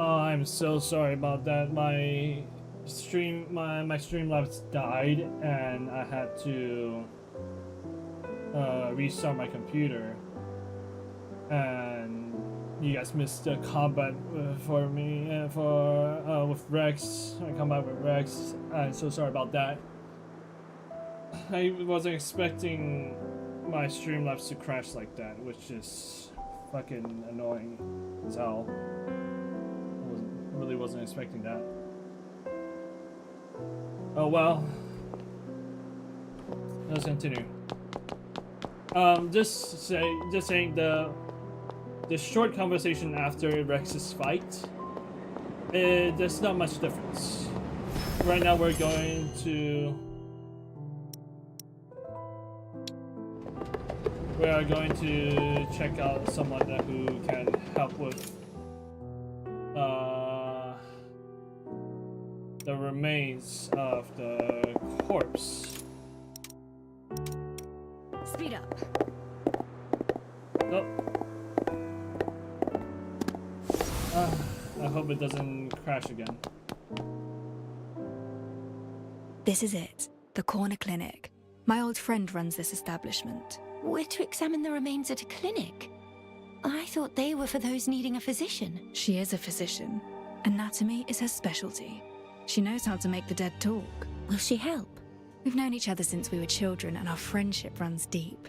Oh, I'm so sorry about that. My Streamlabs died, and I had to restart my computer. And you guys missed the combat for me for with Rex. I combat with Rex. I'm so sorry about that. I wasn't expecting my Streamlabs to crash like that, which is fucking annoying as hell. Really wasn't expecting that. Oh well. Let's continue. Just saying the short conversation after Rex's fight. There's not much difference. Right now we're going to. We are going to check out someone who can help with the remains of the corpse. Speed up. Oh. I hope it doesn't crash again. This is it. The corner clinic. My old friend runs this establishment. We're to examine the remains at a clinic? I thought they were for those needing a physician. She is a physician. Anatomy is her specialty. She knows how to make the dead talk. Will she help? We've known each other since we were children, and our friendship runs deep.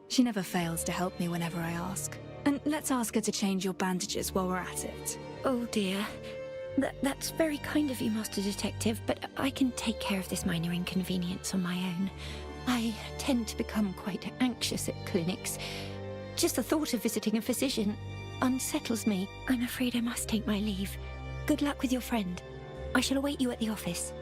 She never fails to help me whenever I ask. And let's ask her to change your bandages while we're at it. Oh dear. That's very kind of you, Master Detective, but I can take care of this minor inconvenience on my own. I tend to become quite anxious at clinics. Just the thought of visiting a physician unsettles me. I'm afraid I must take my leave. Good luck with your friend. I shall await you at the office.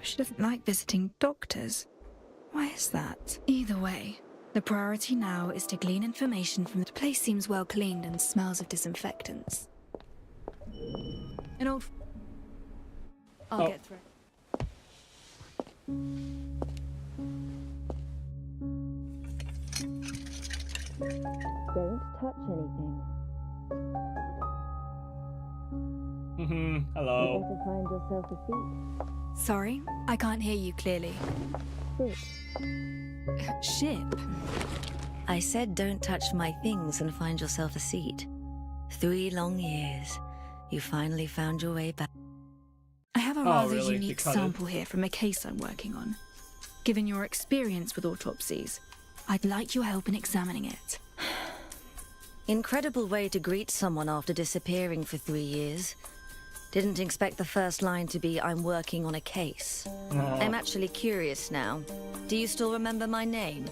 She doesn't like visiting doctors. Why is that? Either way, the priority now is to glean information from the place. Seems well cleaned and smells of disinfectants. An old... I'll get through. Don't touch anything. Hello. You better find yourself a seat. Sorry, I can't hear you clearly. Ship? I said don't touch my things and find yourself a seat. 3 long years. You finally found your way back. I have a rather really? unique sample here from a case I'm working on. Given your experience with autopsies, I'd like your help in examining it. Incredible way to greet someone after disappearing for 3 years. Didn't expect the first line to be, I'm working on a case. I'm actually curious now. Do you still remember my name?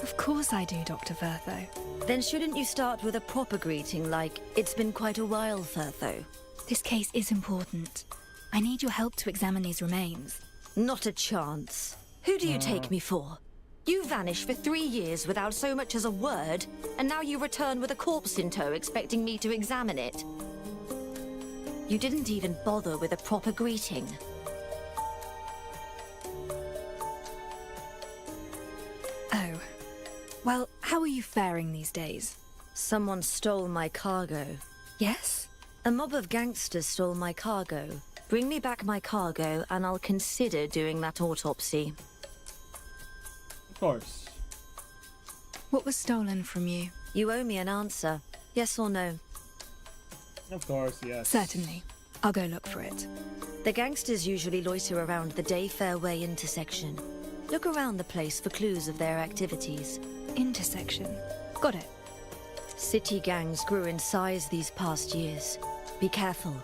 Of course I do, Dr. Vertho. Then shouldn't you start with a proper greeting like, it's been quite a while, Vertho? This case is important. I need your help to examine these remains. Not a chance. Who do you take me for? You vanished for 3 years without so much as a word, and now you return with a corpse in tow expecting me to examine it. You didn't even bother with a proper greeting. Oh. Well, how are you faring these days? Someone stole my cargo. Yes? A mob of gangsters stole my cargo. Bring me back my cargo, and I'll consider doing that autopsy. Of course. What was stolen from you? You owe me an answer. Yes or no? Of course, yes. Certainly. I'll go look for it. The gangsters usually loiter around the Day Fairway intersection. Look around the place for clues of their activities. Intersection. Got it. City gangs grew in size these past years. Be careful.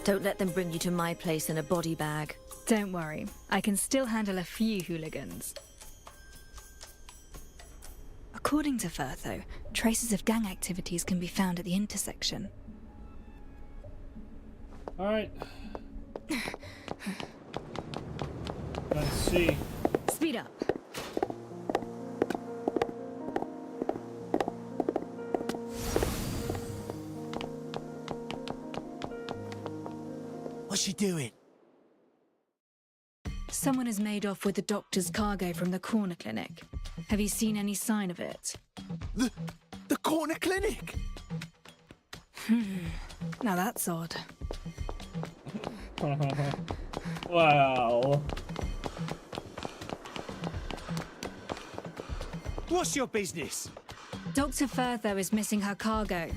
Don't let them bring you to my place in a body bag. Don't worry. I can still handle a few hooligans. According to Vertho, traces of gang activities can be found at the intersection. Alright. Let's see. Speed up. What's she doing? Someone has made off with the doctor's cargo from the corner clinic. Have you seen any sign of it? The corner clinic? Now that's odd. Wow. What's your business? Dr. Furtho is missing her cargo.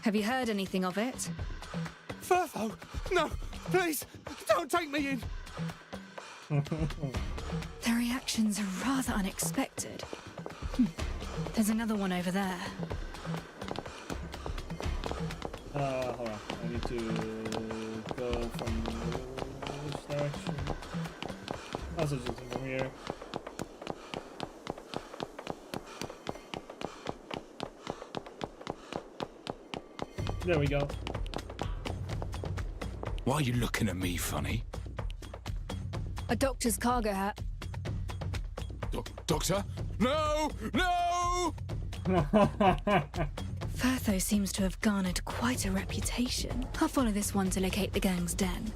Have you heard anything of it? Furtho? No, please, don't take me in. The reactions are rather unexpected. There's another one over there. Hold on. I need to go from which direction? Also just from here. There we go. Why are you looking at me funny? A doctor's cargo hat. Doctor? No! No! Furtho seems to have garnered quite a reputation. I'll follow this one to locate the gang's den.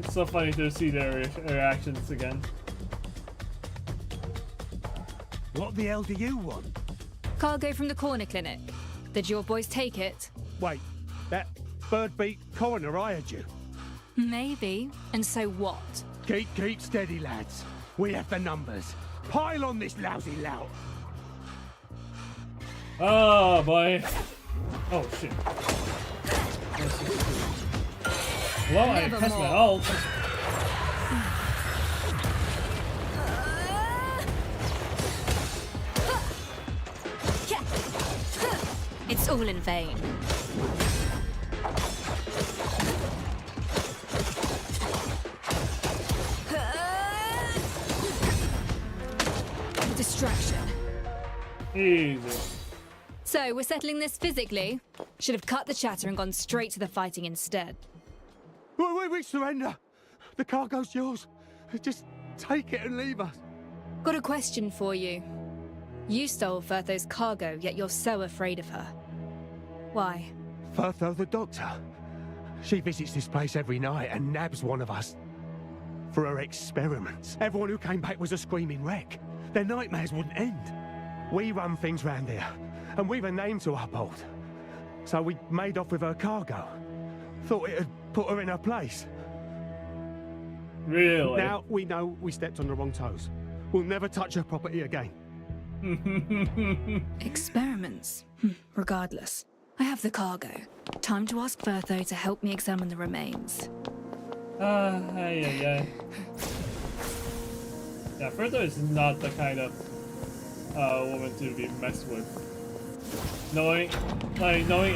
It's so funny to see their reactions again. What the hell do you want? Cargo from the corner clinic. Did your boys take it? Wait, that bird beat coroner hired you? Maybe. And so what? Keep steady, lads. We have the numbers. Pile on this lousy lout. Oh boy. Oh shit. Well, I pressed my ult. It's all in vain. Distraction. Easy. So, we're settling this physically? Should have cut the chatter and gone straight to the fighting instead. We surrender. The cargo's yours. Just take it and leave us. Got a question for you. You stole Furtho's cargo, yet you're so afraid of her. Why? Furtho the doctor. She visits this place every night and nabs one of us for her experiments. Everyone who came back was a screaming wreck. Their nightmares wouldn't end. We run things round here, and we've a name to uphold. So we made off with her cargo. Thought it'd put her in her place. Really? Now we know we stepped on the wrong toes. We'll never touch her property again. Experiments. Regardless, I have the cargo. Time to ask Furtho to help me examine the remains. Yeah, Furtho is not the kind of woman to be messed with. Knowing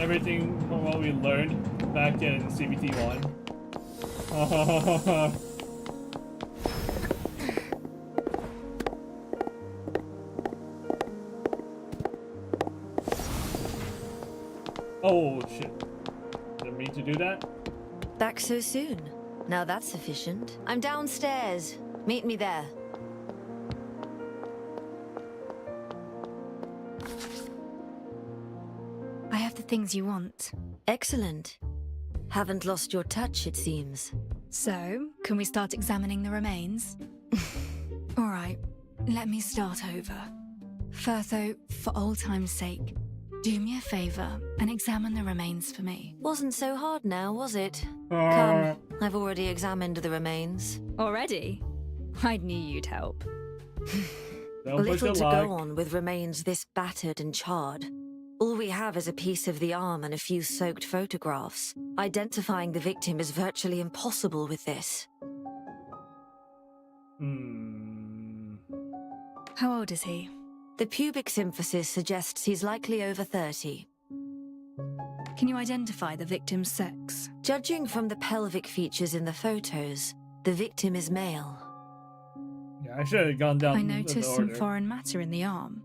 everything from what we learned back in CBT1. Oh shit. Didn't mean to do that. Back so soon? Now that's sufficient. I'm downstairs. Meet me there. I have the things you want. Excellent. Haven't lost your touch, it seems. So, can we start examining the remains? Alright, let me start over. Furtho, for old time's sake, do me a favor and examine the remains for me. Wasn't so hard now, was it? Come, I've already examined the remains. Already? I knew you'd help. Little to go on with remains this battered and charred. All we have is a piece of the arm and a few soaked photographs. Identifying the victim is virtually impossible with this. How old is he? The pubic symphysis suggests he's likely over 30. Can you identify the victim's sex? Judging from the pelvic features in the photos, the victim is male. Yeah, I should have gone down. I noticed some foreign matter in the arm.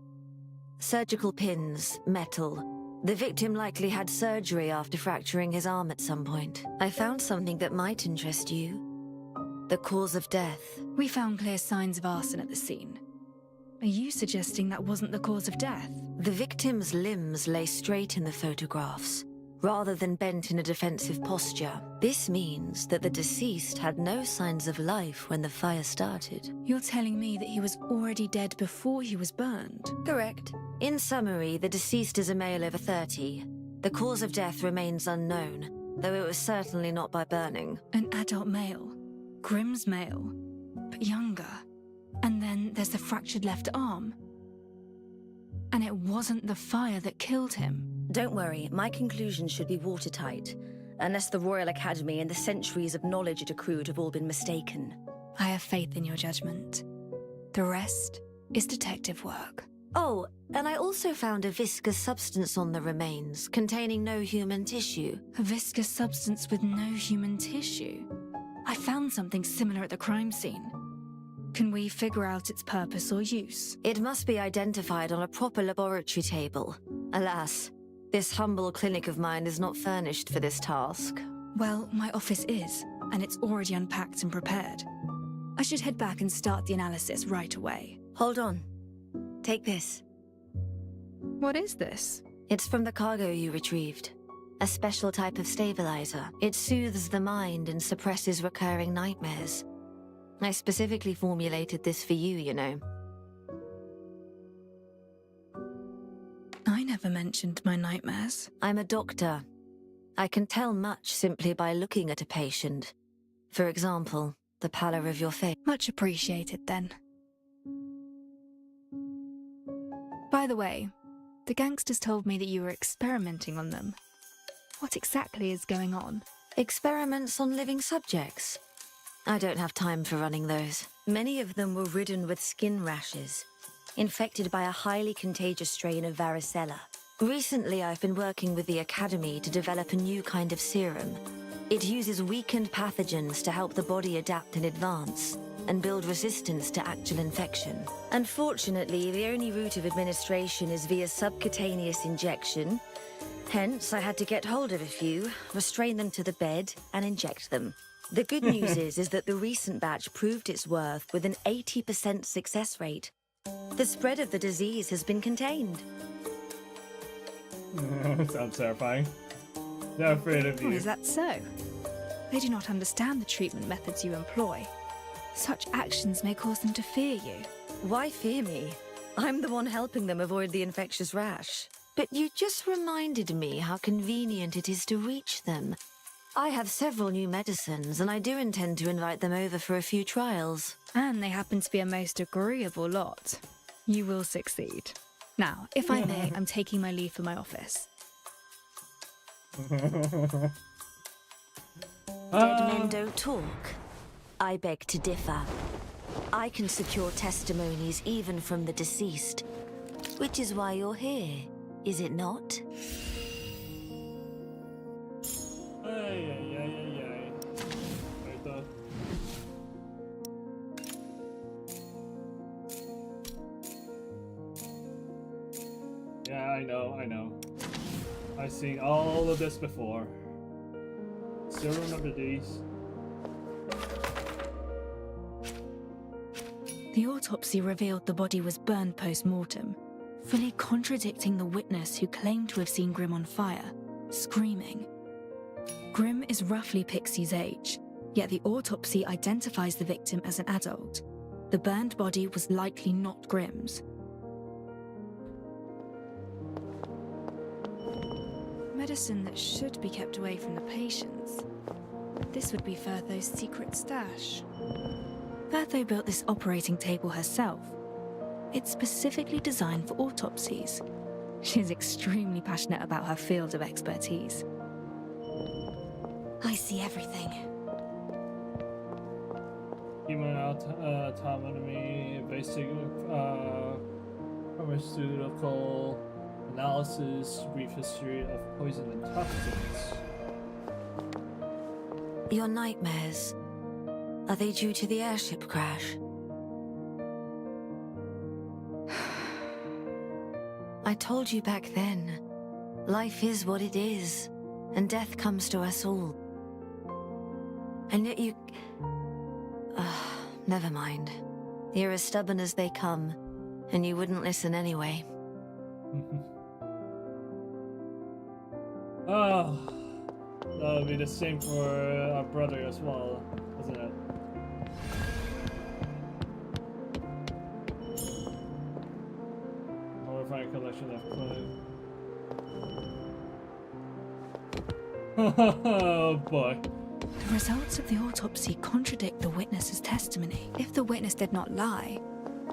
Surgical pins, metal. The victim likely had surgery after fracturing his arm at some point. I found something that might interest you. The cause of death. We found clear signs of arson at the scene. Are you suggesting that wasn't the cause of death? The victim's limbs lay straight in the photographs, rather than bent in a defensive posture. This means that the deceased had no signs of life when the fire started. You're telling me that he was already dead before he was burned? Correct. In summary, the deceased is a male over 30. The cause of death remains unknown, though it was certainly not by burning. An adult male. Grimm's male. But younger. And then there's the fractured left arm. And it wasn't the fire that killed him. Don't worry, my conclusion should be watertight, unless the Royal Academy and the centuries of knowledge it accrued have all been mistaken. I have faith in your judgment. The rest is detective work. Oh, and I also found a viscous substance on the remains, containing no human tissue. A viscous substance with no human tissue. I found something similar at the crime scene. Can we figure out its purpose or use? It must be identified on a proper laboratory table. Alas, this humble clinic of mine is not furnished for this task. Well, my office is, and it's already unpacked and prepared. I should head back and start the analysis right away. Hold on. Take this. What is this? It's from the cargo you retrieved. A special type of stabilizer. It soothes the mind and suppresses recurring nightmares. I specifically formulated this for you, you know. I never mentioned my nightmares. I'm a doctor. I can tell much simply by looking at a patient. For example, the pallor of your face. Much appreciated, then. By the way, the gangsters told me that you were experimenting on them. What exactly is going on? Experiments on living subjects. I don't have time for running those. Many of them were ridden with skin rashes, infected by a highly contagious strain of varicella. Recently, I've been working with the Academy to develop a new kind of serum. It uses weakened pathogens to help the body adapt in advance and build resistance to actual infection. Unfortunately, the only route of administration is via subcutaneous injection. Hence, I had to get hold of a few, restrain them to the bed, and inject them. The good news is that the recent batch proved its worth with an 80% success rate. The spread of the disease has been contained. Sounds terrifying. They're afraid of Oh, you. is that so? They do not understand the treatment methods you employ. Such actions may cause them to fear you. Why fear me? I'm the one helping them avoid the infectious rash. But you just reminded me how convenient it is to reach them. I have several new medicines, and I do intend to invite them over for a few trials. And they happen to be a most agreeable lot. You will succeed. Now, if I may, I'm taking my leave for my office. Dead men don't talk. I beg to differ. I can secure testimonies even from the deceased, which is why you're here, is it not? Right though. Yeah, I know. I've seen all of this before. Still remember these. The autopsy revealed the body was burned post-mortem, fully contradicting the witness who claimed to have seen Grimm on fire, screaming. Grimm is roughly Pixie's age, yet the autopsy identifies the victim as an adult. The burned body was likely not Grimm's. Medicine that should be kept away from the patients. This would be Firtho's secret stash. Firtho built this operating table herself. It's specifically designed for autopsies. She's extremely passionate about her field of expertise. I see everything. Human autonomy, basic pharmaceutical analysis, brief history of poison and toxins. Your nightmares, are they due to the airship crash? I told you back then, life is what it is, and death comes to us all. And yet you... never mind. You're as stubborn as they come, and you wouldn't listen anyway. Oh, that would be the same for our brother as well, isn't it? Horrifying collection of clothing. Oh boy. The results of the autopsy contradict the witness's testimony. If the witness did not lie,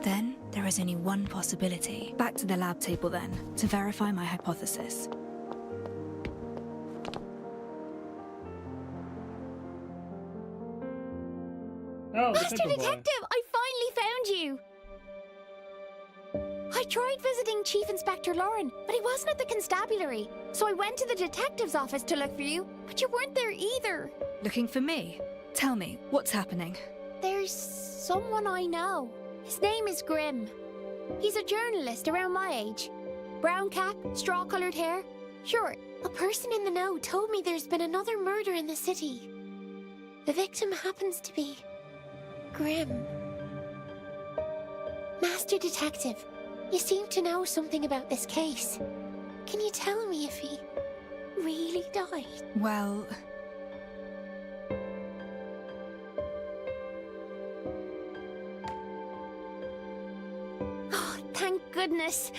then there is only one possibility. Back to the lab table then, to verify my hypothesis. Oh, Master the paper boy. Detective, I finally found you! I tried visiting Chief Inspector Lauren, but he wasn't at the constabulary. So I went to the detective's office to look for you, but you weren't there either. Looking for me? Tell me, what's happening? There's someone I know. His name is Grimm. He's a journalist around my age. Brown cap, straw-colored hair. Sure, a person in the know told me there's been another murder in the city. The victim happens to be Grimm. Master Detective, you seem to know something about this case. Can you tell me if he really died? Well, Oh, thank goodness.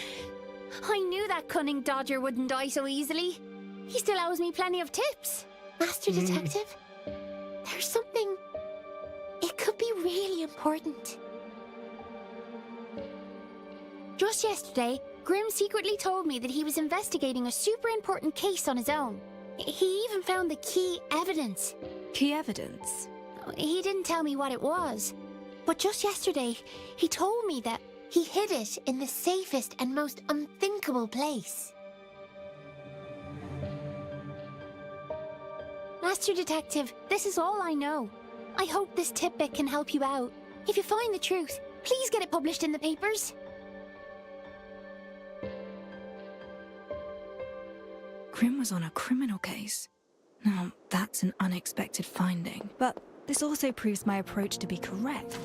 I knew that cunning dodger wouldn't die so easily. He still owes me plenty of tips. Master Detective, there's something... It could be really important. Just yesterday, Grimm secretly told me that he was investigating a super important case on his own. He even found the key evidence. key evidence? He didn't tell me what it was. But just yesterday, he told me that he hid it in the safest and most unthinkable place. Master Detective, this is all I know. I hope this tidbit can help you out. If you find the truth, please get it published in the papers. Grimm was on a criminal case. Now, that's an unexpected finding. But this also proves my approach to be correct.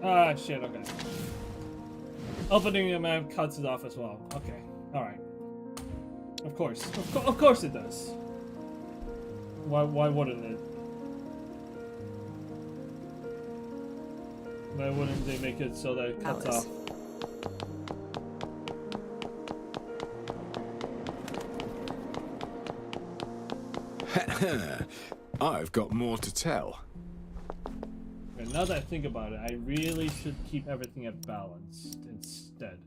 Ah, shit, okay. Opening the map cuts it off as well. Okay, alright. Of course. Of course it does. Why wouldn't it? Why wouldn't they make it so that it cuts Hours. off? I've got more to tell. Okay, now that I think about it, I really should keep everything at balance instead.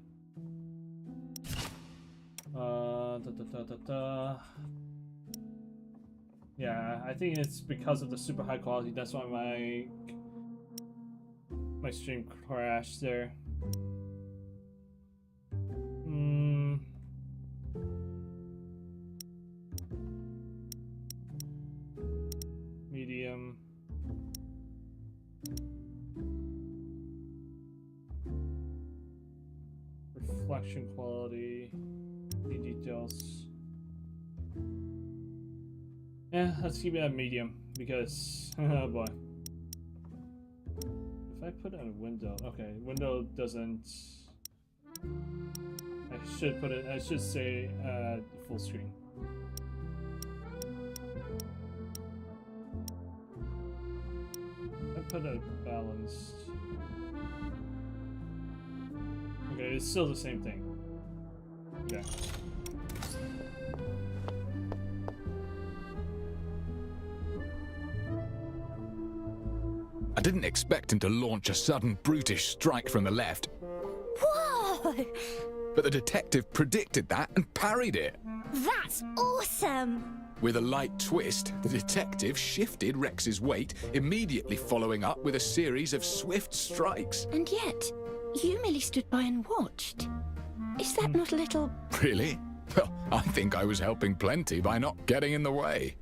Yeah, I think it's because of the super high quality. That's why my stream crashed there. Medium. Reflection quality. The details. Yeah, let's keep it at medium because oh boy. If I put it on a window, okay, window doesn't. I should put it. I should say full screen. I put it balanced. Okay, it's still the same thing. Okay. I didn't expect him to launch a sudden brutish strike from the left, Whoa! but the detective predicted that and parried it. That's awesome! With a light twist, the detective shifted Rex's weight, immediately following up with a series of swift strikes. And yet, you merely stood by and watched. Is that not a little... Really? Well, I think I was helping plenty by not getting in the way.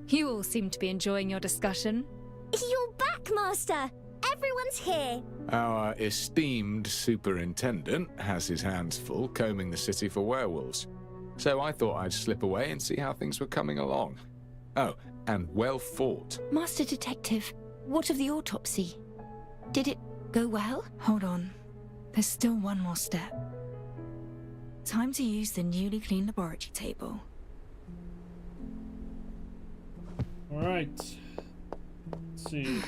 You all seem to be enjoying your discussion. You're back, Master! Everyone's here! Our esteemed superintendent has his hands full combing the city for werewolves. So I thought I'd slip away and see how things were coming along. Oh, and well fought. Master Detective, what of the autopsy? Did it go well? Hold on. There's still one more step. Time to use the newly cleaned laboratory table. Alright. Let's see.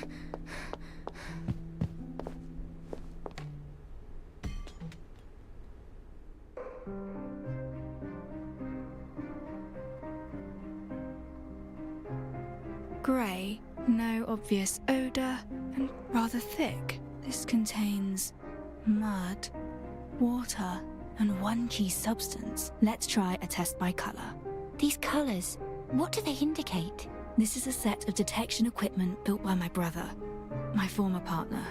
Grey, no obvious odor, and rather thick. This contains mud, water, and one key substance. Let's try a test by color. These colors, what do they indicate? This is a set of detection equipment built by my brother, my former partner.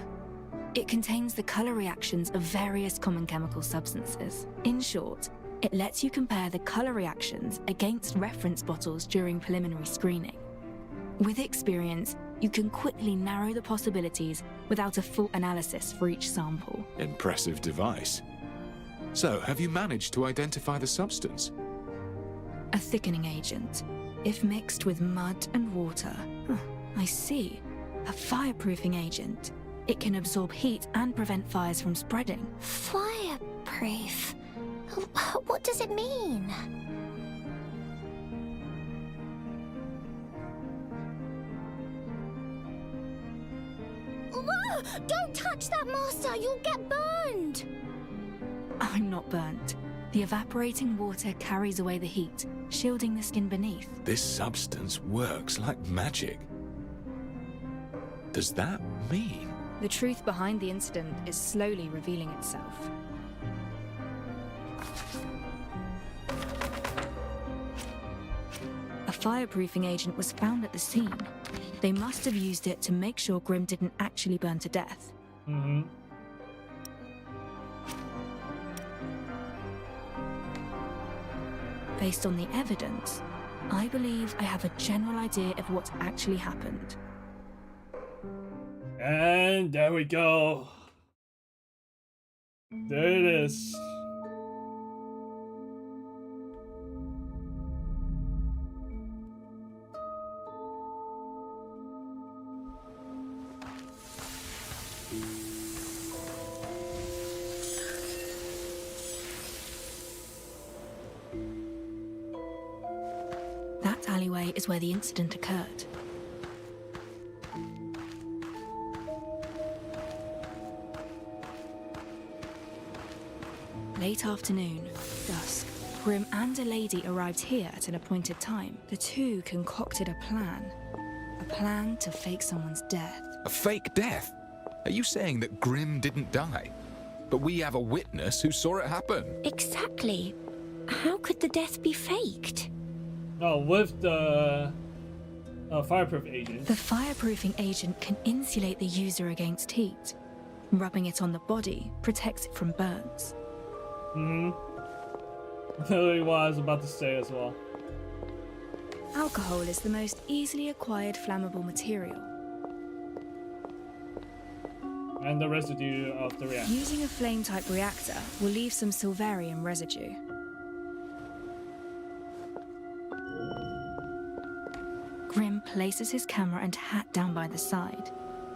It contains the color reactions of various common chemical substances. In short, it lets you compare the color reactions against reference bottles during preliminary screening. With experience, you can quickly narrow the possibilities without a full analysis for each sample. Impressive device. So, have you managed to identify the substance? A thickening agent. If mixed with mud and water. I see. A fireproofing agent. It can absorb heat and prevent fires from spreading. Fireproof? What does it mean? Whoa! Don't touch that, Master! You'll get burned! I'm not burnt. The evaporating water carries away the heat, shielding the skin beneath. This substance works like magic. Does that mean? The truth behind the incident is slowly revealing itself. A fireproofing agent was found at the scene. They must have used it to make sure Grimm didn't actually burn to death. Mm-hmm. Based on the evidence, I believe I have a general idea of what actually happened. And there we go. There it is. That alleyway is where the incident occurred. Late afternoon, dusk. Grimm and a lady arrived here at an appointed time. The two concocted a plan. A plan to fake someone's death. A fake death? Are you saying that Grimm didn't die? But we have a witness who saw it happen. Exactly. How could the death be faked? Oh, with the fireproof agent. The fireproofing agent can insulate the user against heat. Rubbing it on the body protects it from burns. Mm-hmm. Literally what I was about to say as well. Alcohol is the most easily acquired flammable material. And the residue of the reactor. Using a flame-type reactor will leave some silverium residue. Grimm places his camera and hat down by the side,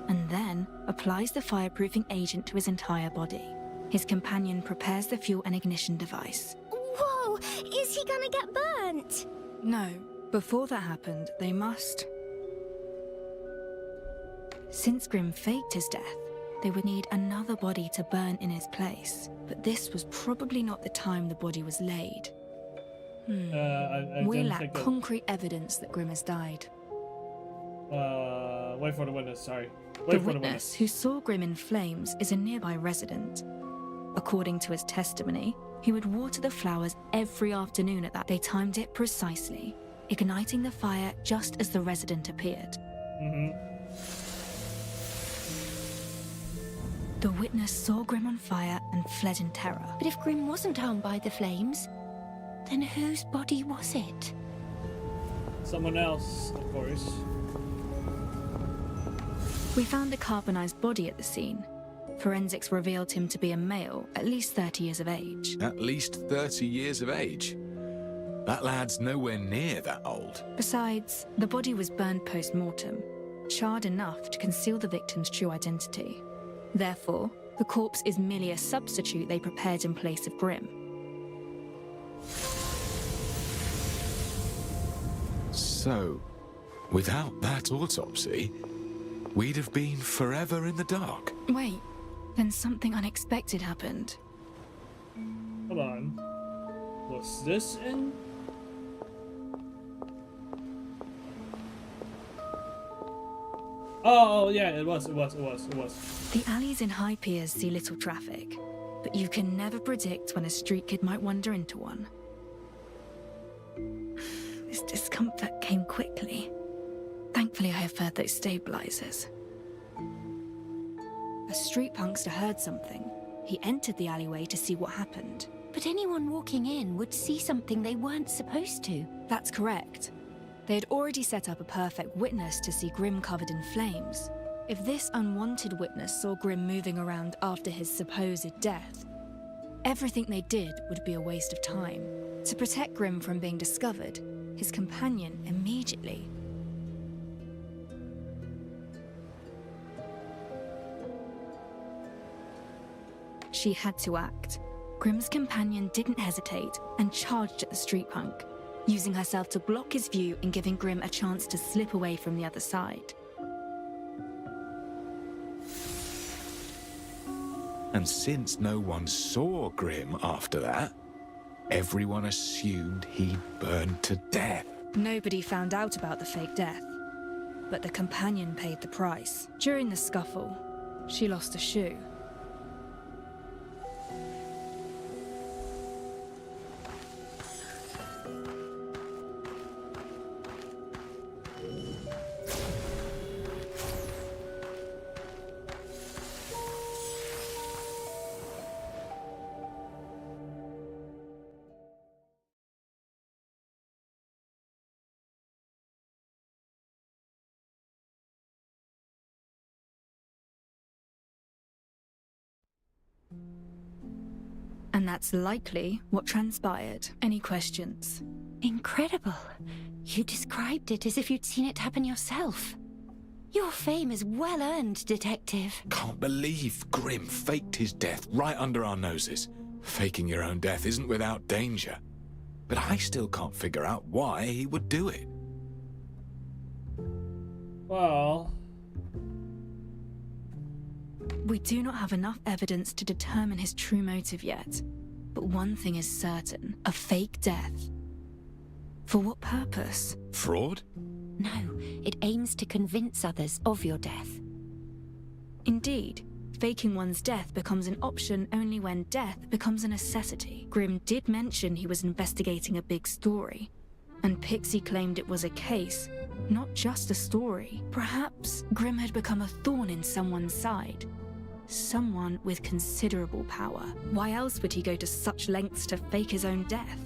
and then applies the fireproofing agent to his entire body. His companion prepares the fuel and ignition device. Whoa! Is he gonna get burnt? No, before that happened, they must... Since Grimm faked his death, they would need another body to burn in his place. But this was probably not the time the body was laid. I We didn't lack think that- concrete evidence that Grimm has died. Wait for the witness, sorry. The Wait for the witness who saw Grimm in flames is a nearby resident. According to his testimony, he would water the flowers every afternoon at that. They timed it precisely, igniting the fire just as the resident appeared. Mm-hmm. The witness saw Grimm on fire and fled in terror. But if Grimm wasn't harmed by the flames, then whose body was it? Someone else, of course. We found a carbonized body at the scene. Forensics revealed him to be a male, at least 30 years of age. At least 30 years of age. That lad's nowhere near that old. Besides, the body was burned post-mortem, charred enough to conceal the victim's true identity. Therefore, the corpse is merely a substitute they prepared in place of Grimm. So, without that autopsy, we'd have been forever in the dark. Wait, then something unexpected happened. Hold on. Was this in? Oh yeah, it was. The alleys in High Piers see little traffic, but you can never predict when a street kid might wander into one. This discomfort came quickly. Thankfully, I have heard those stabilizers. A street punkster heard something. He entered the alleyway to see what happened. But anyone walking in would see something they weren't supposed to. That's correct. They had already set up a perfect witness to see Grimm covered in flames. If this unwanted witness saw Grimm moving around after his supposed death, everything they did would be a waste of time. To protect Grimm from being discovered, his companion immediately. She had to act. Grimm's companion didn't hesitate and charged at the street punk, using herself to block his view and giving Grimm a chance to slip away from the other side. And since no one saw Grimm after that, everyone assumed he burned to death. Nobody found out about the fake death, but the companion paid the price. During the scuffle, she lost a shoe. And that's likely what transpired. Any questions? Incredible. You described it as if you'd seen it happen yourself. Your fame is well earned, Detective. Can't believe Grimm faked his death right under our noses. Faking your own death isn't without danger. But I still can't figure out why he would do it. Well, We do not have enough evidence to determine his true motive yet. But one thing is certain, a fake death. For what purpose? Fraud? No, it aims to convince others of your death. Indeed, faking one's death becomes an option only when death becomes a necessity. Grimm did mention he was investigating a big story, and Pixie claimed it was a case, not just a story. Perhaps Grimm had become a thorn in someone's side. Someone with considerable power. Why else would he go to such lengths to fake his own death?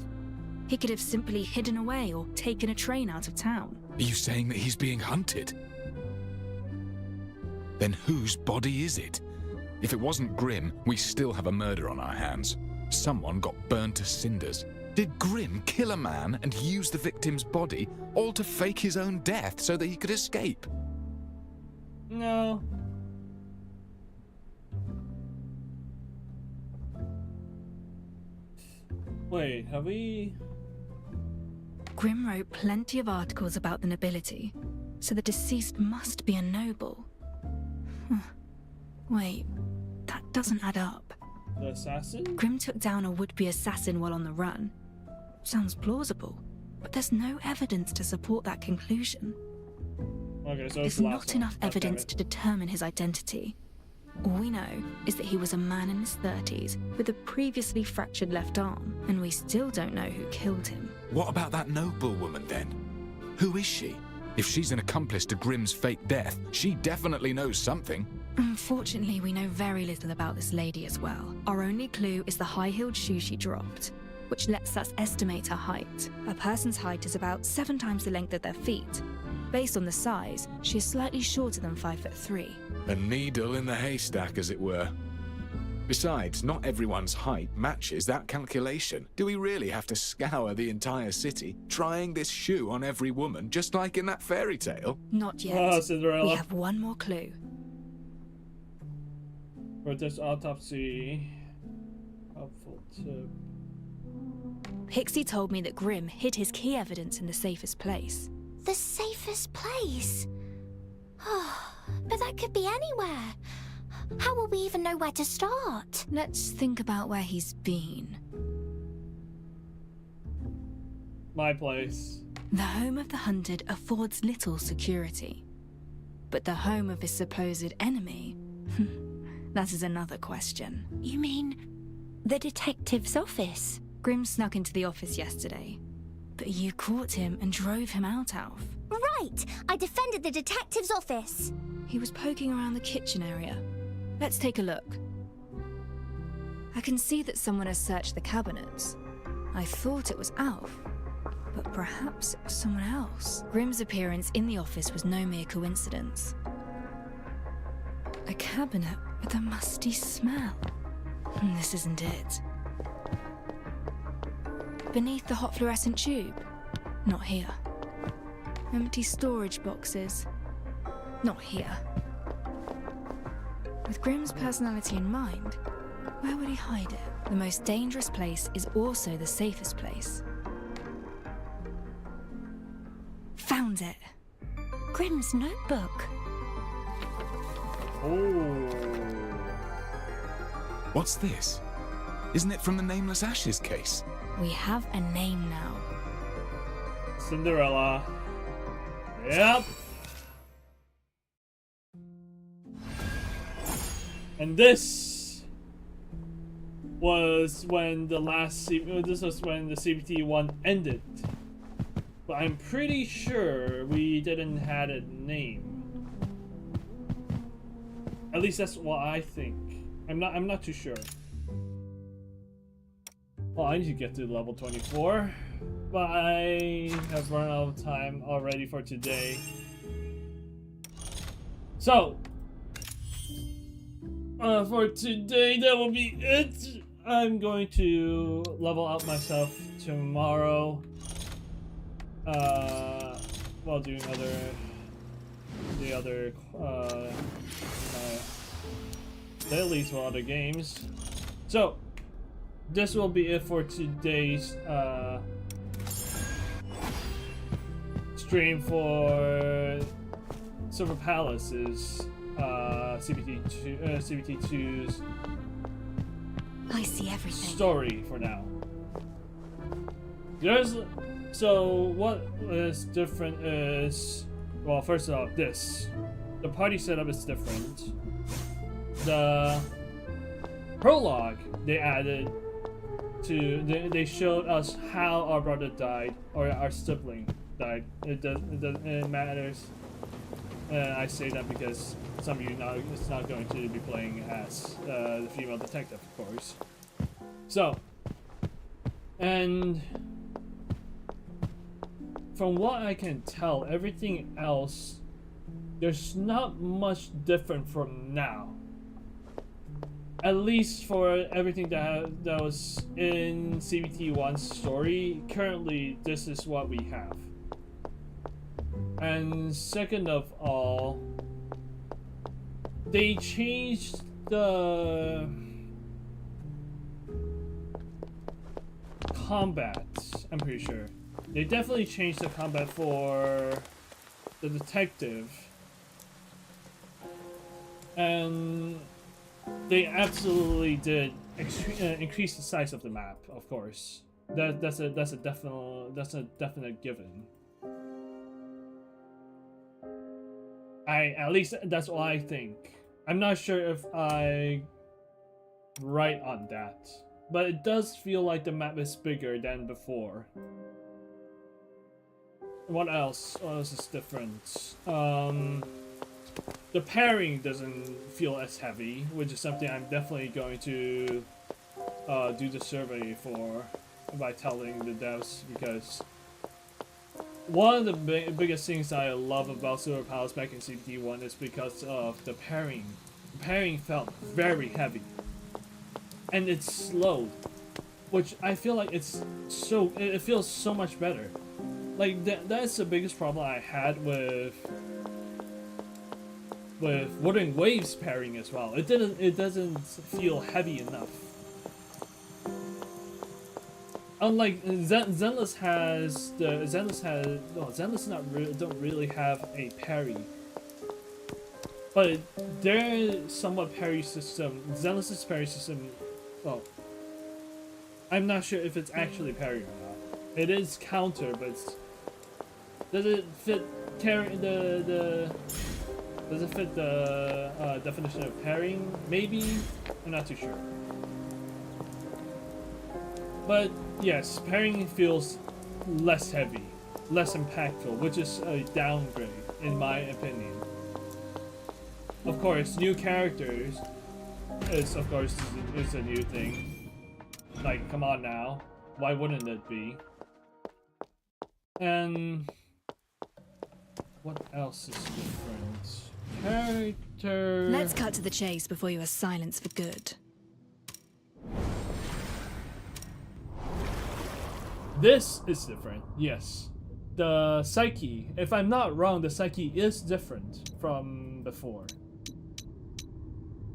He could have simply hidden away or taken a train out of town. Are you saying that he's being hunted? Then whose body is it? If it wasn't Grimm, we still have a murder on our hands. Someone got burned to cinders. Did Grimm kill a man and use the victim's body, all to fake his own death so that he could escape? no. Wait, have we? Grimm wrote plenty of articles about the nobility, so the deceased must be a noble. Wait, that doesn't add up. The assassin? Grimm took down a would-be assassin while on the run. Sounds plausible, but there's no evidence to support that conclusion. Okay, so it's There's the last not one. enough God damn evidence it. to determine his identity. All we know is that he was a man in his 30s with a previously fractured left arm, and we still don't know who killed him. What about that noblewoman then? Who is she? If she's an accomplice to Grimm's fake death, she definitely knows something. Unfortunately, we know very little about this lady as well. Our only clue is the high-heeled shoe she dropped, which lets us estimate her height. A person's height is about 7 times the length of their feet. Based on the size, she is slightly shorter than 5'3". A needle in the haystack, as it were. Besides, not everyone's height matches that calculation. Do we really have to scour the entire city, trying this shoe on every woman, just like in that fairy tale? Not yet. Oh, Cinderella. We have one more clue. For this autopsy, helpful tip. Pixie told me that Grimm hid his key evidence in the safest place. The safest place? Oh, but that could be anywhere. How will we even know where to start? Let's think about where he's been. My place. The home of the hunted affords little security. But the home of his supposed enemy? That is another question. You mean the detective's office? Grimm snuck into the office yesterday. But you caught him and drove him out, Alf. Right! I defended the detective's office. He was poking around the kitchen area. Let's take a look. I can see that someone has searched the cabinets. I thought it was Alf, but perhaps it was someone else. Grimm's appearance in the office was no mere coincidence. A cabinet with a musty smell. This isn't it. Beneath the hot fluorescent tube? Not here. Empty storage boxes? Not here. With Grimm's personality in mind, where would he hide it? The most dangerous place is also the safest place. Found it. Grimm's notebook. Oh. What's this? Isn't it from the Nameless Ashes case? We have a name now. Cinderella. Yep. And this was when the this was when the CPT-1 ended. But I'm pretty sure we didn't have a name. At least that's what I think. I'm not too sure. Well, I need to get to level 24, but I have run out of time already for today. So, for today, that will be it. I'm going to level up myself tomorrow. While doing the other dailies for other games. So, this will be it for today's stream for Silver Palace's CPT2's I see everything. story for now. So what is different is, well, first off, the party setup is different. The prologue they added they showed us how our brother died, or our sibling died. It matters. I say that because some of you it's not going to be playing as the female detective, of course. So, and from what I can tell, everything else, there's not much different from now. At least for everything that was in CBT1's story, currently this is what we have. And second of all, they changed the combat, I'm pretty sure. They definitely changed the combat for the detective. And they absolutely did increase the size of the map, of course. That's a definite given. At least that's what I think. I'm not sure if I right on that, but it does feel like the map is bigger than before. What else? What else is different? The pairing doesn't feel as heavy, which is something I'm definitely going to do the survey for by telling the devs, because one of the biggest things I love about Silver Palace back in CPT1 is because of the pairing. The pairing felt very heavy, and it's slow, which I feel like it feels so much better. Like that's the biggest problem I had with with Wuthering Waves parrying as well. It doesn't feel heavy enough. Unlike Zenless don't really have a parry, but their somewhat parry system, Zenless's parry system, well, I'm not sure if it's actually parry or not. It is counter, but does it fit does it fit the definition of parrying? Maybe, I'm not too sure. But yes, parrying feels less heavy, less impactful, which is a downgrade in my opinion. Of course, new characters is a new thing. Like, come on now, why wouldn't it be? And what else is different? Character. Let's cut to the chase before you are silenced for good. This is different, yes. The psyche, if I'm not wrong, the psyche is different from before.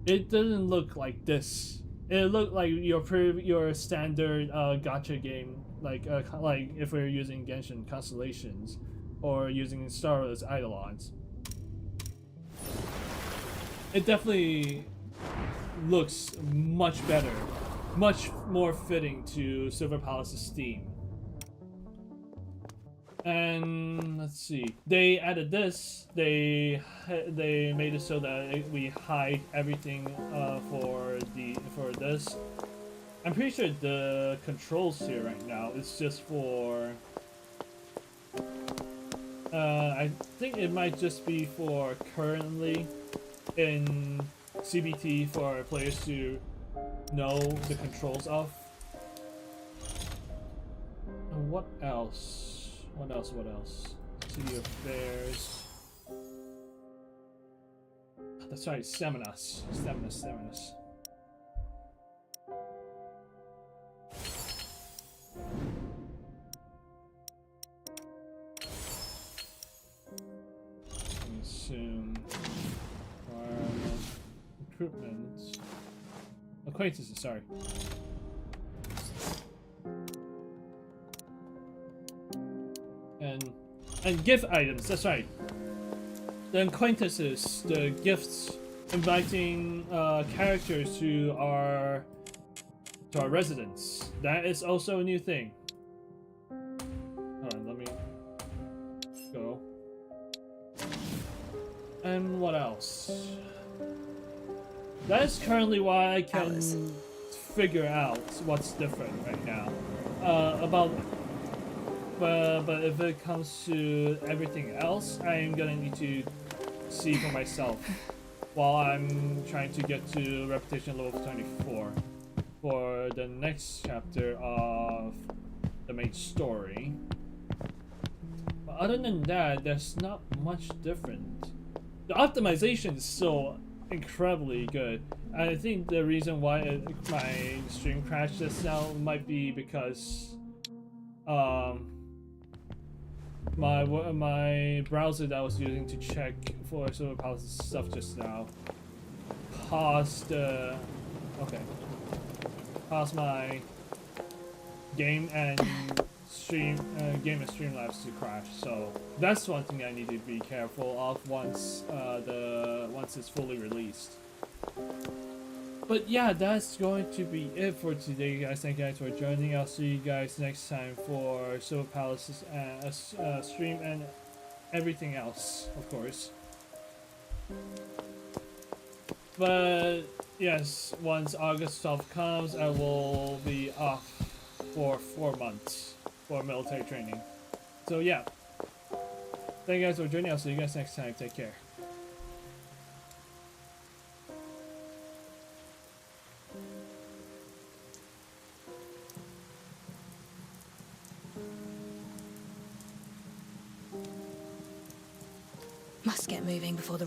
It doesn't look like this. It looked like your standard gacha game, like if we're using Genshin Constellations or using Star Wars Eidolons. It definitely looks much better, much more fitting to Silver Palace's theme. And let's see, they added this. They made it so that we hide everything for this. I'm pretty sure the controls here right now is just for. I think it might just be for currently in CBT for players to know the controls of. And what else? What else? City Affairs. That's right, Staminas. Consume. Recruitment. Acquaintances, sorry. And gift items, that's right. The acquaintances, the gifts, inviting characters to our residence. That is also a new thing. Hold on, let me go. And what else? That is currently why I can figure out what's different right now. But if it comes to everything else, I'm gonna need to see for myself while I'm trying to get to reputation level 24 for the next chapter of the main story. But other than that, there's not much different. The optimization is still incredibly good. I think the reason why my stream crashed just now might be because my browser that I was using to check for Silver Palace stuff just now caused my game and Streamlabs to crash. So that's one thing I need to be careful of once it's fully released. But yeah, that's going to be it for today, guys. Thank you guys for joining. I'll see you guys next time for Silver Palace's stream and everything else, of course. But yes, once August 12th comes, I will be off for 4 months for military training. So yeah, thank you guys for joining. I'll see you guys next time. Take care. Must get moving before the